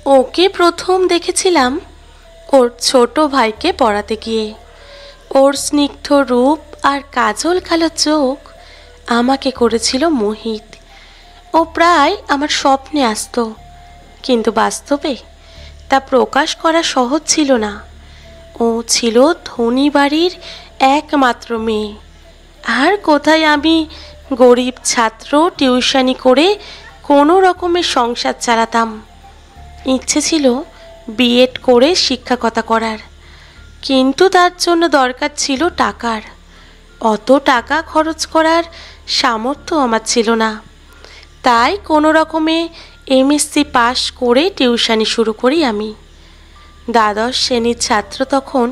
ওকে প্রথম দেখেছিলাম ওর ছোট ভাইকে পড়াতে গিয়ে। ওর স্নিগ্ধ রূপ আর কাজল কালো চোখ আমাকে করেছিল মোহিত। ও প্রায় আমার স্বপ্নে আসতো, কিন্তু বাস্তবে তা প্রকাশ করা সহজ ছিল না। ও ছিল ধনী বাড়ির একমাত্র মেয়ে, আর কোথায় আমি গরিব ছাত্র টিউশনি করে কোনো রকমের সংসার চালাতাম। ইচ্ছে ছিল বিএড করে শিক্ষকতা করার, কিন্তু তার জন্য দরকার ছিল টাকার। অত টাকা খরচ করার সামর্থ্য আমার ছিল না। তাই কোনো রকমে এমএসসি পাশ করে টিউশনি শুরু করি আমি। দ্বাদশ শ্রেণীর ছাত্র তখন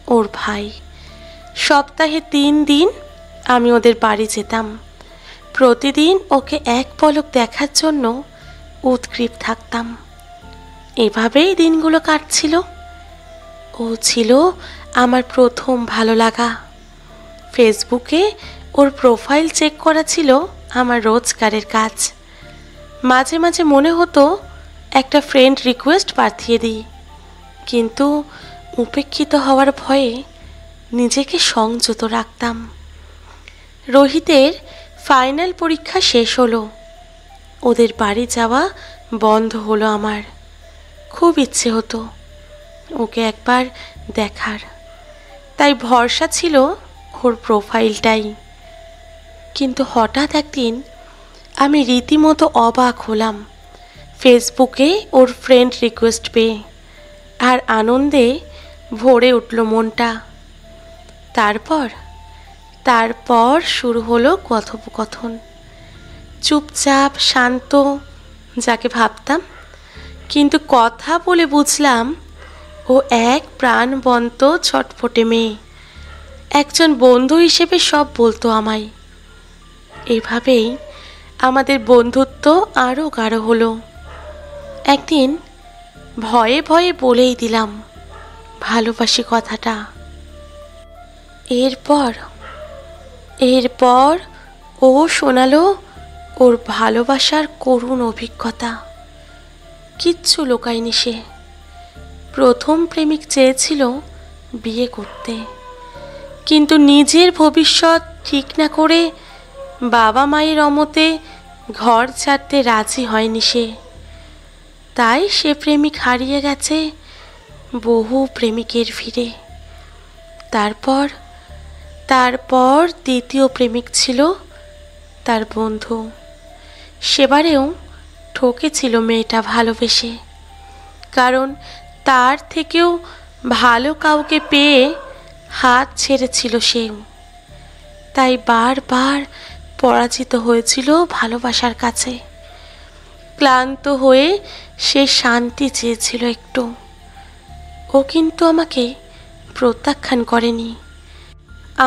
ওর ভাই। সপ্তাহে 3 দিন আমি ওদের বাড়ি যেতাম। প্রতিদিন ওকে এক পলক দেখার জন্য উদগ্রীব থাকতাম। এভাবেই দিনগুলো কাটছিল। ও ছিল আমার প্রথম ভালো লাগা। ফেসবুকে ওর প্রোফাইল চেক করা ছিল আমার রোজগারের কাজ। মাঝে মাঝে মনে হতো একটা ফ্রেন্ড রিকোয়েস্ট পাঠিয়ে দিই, কিন্তু উপেক্ষিত হওয়ার ভয়ে নিজেকে সংযত রাখতাম। রোহিতের ফাইনাল পরীক্ষা শেষ হলো। ওদের বাড়ি যাওয়া বন্ধ হলো আমার। খুব ইচ্ছে হতো ওকে একবার দেখার, তাই ভরসা ছিল ওর প্রোফাইলটাই। কিন্তু হঠাৎ একদিন আমি রীতিমতো অবাক হলাম ফেসবুকে ওর ফ্রেন্ড রিকোয়েস্ট পেয়ে, আর আনন্দে ভরে উঠল মনটা। তারপর শুরু হলো কথোপকথন। চুপচাপ শান্ত যাকে ভাবতাম, কিন্তু কথা বলে বুঝলাম ও এক প্রাণবন্ত ছটফটে মেয়ে। একজন বন্ধু হিসেবে সব বলতো আমায়। এভাবেই আমাদের বন্ধুত্ব আরও গাঢ় হলো। একদিন ভয়ে ভয়ে বলেই দিলাম ভালোবাসি কথাটা। এরপর ও শোনালো ওর ভালোবাসার করুণ অভিজ্ঞতা। কিচ্ছু লুকায়নি সে। প্রথম প্রেমিক চেয়েছিল বিয়ে করতে, কিন্তু নিজের ভবিষ্যৎ ঠিক না করে বাবা মায়ের অমতে ঘর ছাড়তে রাজি হয়নি সে। তাই সে প্রেমিক হারিয়ে গেছে বহু প্রেমিকের ভিড়ে। তারপর দ্বিতীয় প্রেমিক ছিল তার বন্ধু। সেবারেও ঠকেছিল মেয়েটা ভালোবেসে, কারণ তার থেকেও ভালো কাউকে পেয়ে হাত ছেড়েছিল সেও। তাই বারবার পরাজিত হয়েছিল ভালোবাসার কাছে। ক্লান্ত হয়ে সে শান্তি চেয়েছিল একটু। ও কিন্তু আমাকে প্রত্যাখ্যান করেনি,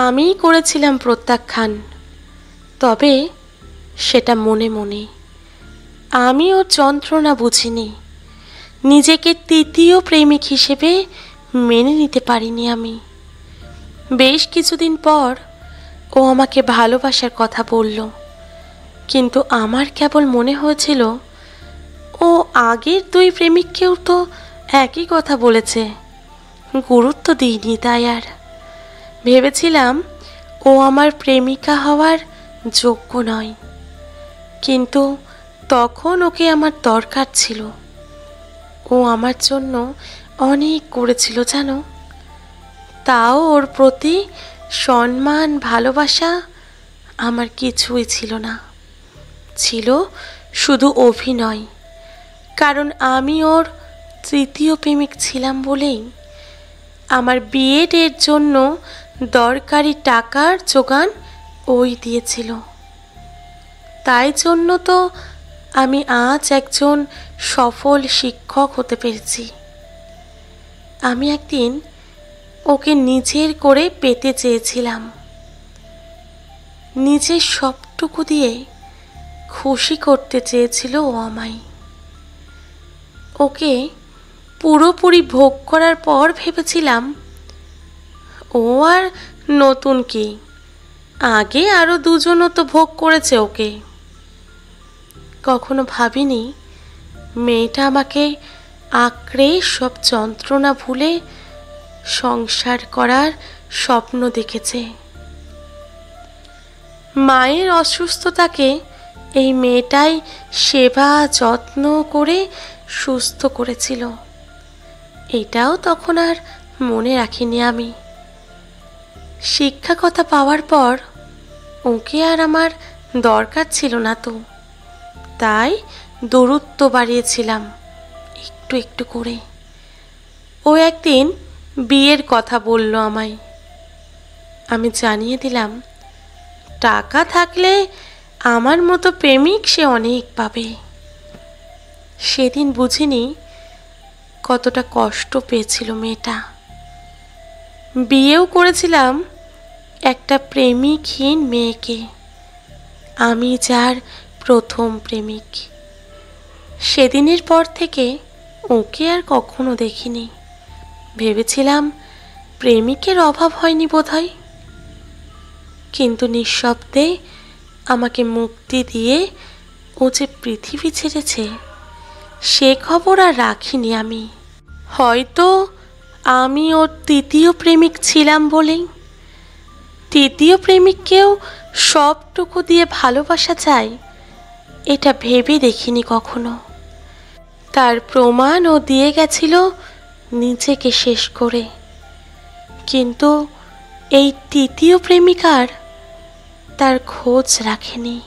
আমিই করেছিলাম প্রত্যাখ্যান। তবে সেটা মনে মনে। আমি ওর যন্ত্রণা বুঝিনি। নিজেকে তৃতীয় প্রেমিক হিসেবে মেনে নিতে পারিনি আমি। বেশ কিছুদিন পর ও আমাকে ভালোবাসার কথা বলল, কিন্তু আমার কেবল মনে হয়েছিল ও আগের 2 প্রেমিককেও তো একই কথা বলেছে। গুরুত্ব দিইনি তাই। আর ভেবেছিলাম ও আমার প্রেমিকা হওয়ার যোগ্য নয়, কিন্তু তখন ওকে আমার দরকার ছিল। ও আমার জন্য অনেক করেছিল জানো। তাও ওর প্রতি সম্মান ভালোবাসা আমার কিছুই ছিল না। ছিল শুধু অভিনয়। কারণ আমি ওর তৃতীয় প্রেমিক ছিলাম বলেই আমার বিএডের জন্য দরকারি টাকার যোগান ওই দিয়েছিল। তাই জন্য তো আমি আজ একজন সফল শিক্ষক হতে পেরেছি। আমি একদিন ওকে নিজের করে পেতে চেয়েছিলাম। নিজের সবটুকু দিয়ে খুশি করতে চেয়েছিল ও আমায়। ওকে পুরোপুরি ভোগ করার পর ভেবেছিলাম ও আর নতুন কি, আগে আরও 2 জনও তো ভোগ করেছে ওকে। কখনো ভাবিনি মেয়েটা আমাকে আঁকড়ে সব যন্ত্রণা ভুলে সংসার করার স্বপ্ন দেখেছে। মায়ের অসুস্থতাকে এই মেয়েটাই সেবা যত্ন করে সুস্থ করেছিল। এটাও তখন আর মনে রাখিনি আমি। শিক্ষা পাওয়ার পর ওকে আর আমার দরকার ছিল না, তো তাই দূরত্ব বাড়িয়েছিলাম একটু একটু করে। ও একদিন বিয়ের কথা বলল আমায়। আমি জানিয়ে দিলাম, টাকা থাকলে আমার মতো প্রেমিক সে অনেক পাবে। সেদিন বুঝিনি কতটা কষ্ট পেয়েছিল মেয়েটা। বিয়েও করেছিলাম একটা প্রেমিকহীন মেয়েকে, আমি যার প্রথম প্রেমিক। সেদিনের পর থেকে ওকে আর কখনো দেখিনি। ভেবেছিলাম প্রেমিকের অভাব হয়নি বোধহয়, কিন্তু নিঃশব্দে আমাকে মুক্তি দিয়ে ও যে পৃথিবী ছেড়েছে সে খবর আর রাখিনি আমি। হয়তো আমি ওর তৃতীয় প্রেমিক ছিলাম বলেই। তৃতীয় প্রেমিককেও সবটুকু দিয়ে ভালোবাসা যায় এটা ভেবে দেখিনি কখনো। তার প্রমাণ ও দিয়ে গেছিল নিজেকে শেষ করে। কিন্তু এই তৃতীয় প্রেমিকার তার খোঁজ রাখেনি।